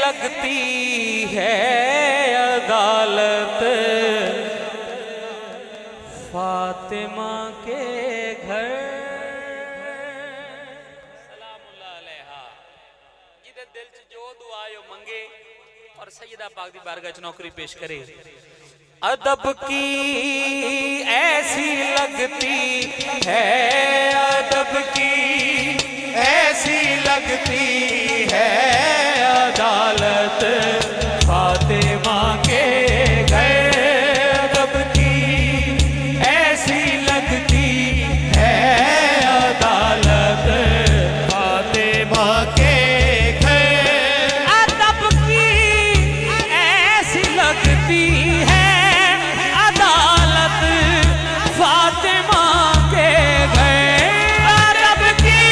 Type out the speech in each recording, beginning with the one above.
लगती है अदालत फातिमा के घर। सलामुल्लाह अलैहा जिदे दिल च जो दुआ यो मंगे और सैयदा पाक दी बारगाह च नौकरी पेश करे। अदब की ऐसी लगती है, अदब की ऐसी लगती है अदालत फातिमा के घर। अदब की ऐसी लगती है अदालत फातिमा के घर। अदब की ऐसी लगती है अदालत फातिमा के घर। अदब की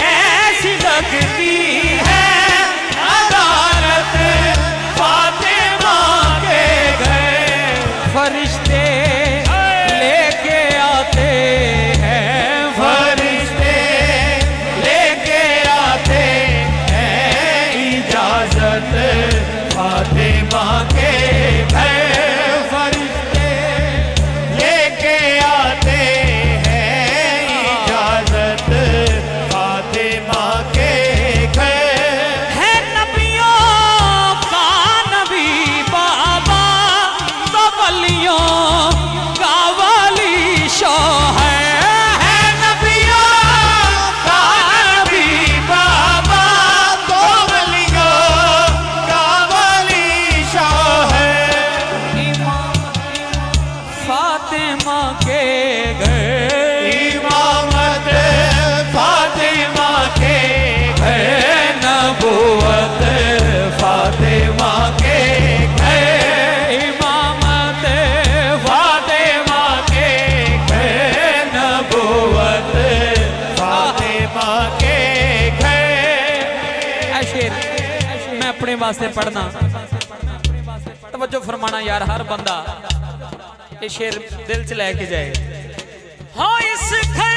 ऐसी लगती है अदालत फातिमा के घर। फरिश्ते लेके आते हैं, फरिश्ते लेके आते हैं इजाजत फातिमा के घर। फरिश्ते लेके आते हैं इजाजत फातिमा के घर। है नबियों का नबी बाबा तो वलियों का वली शौहर। है नबियों का नबी बाबा तो वलियों का वली शौहर। फातिमा के घर इमामत फातिमा के घर। नबूवत फातिमा के घर इमामत फातिमा के घर। नबूवत फातिमा के घर। शेर मैं अपने वास्ते पढ़ना, तवज्जो फरमाना यार, हर बंदा ये शेर दिल च लैके जाए। हाँ इस घर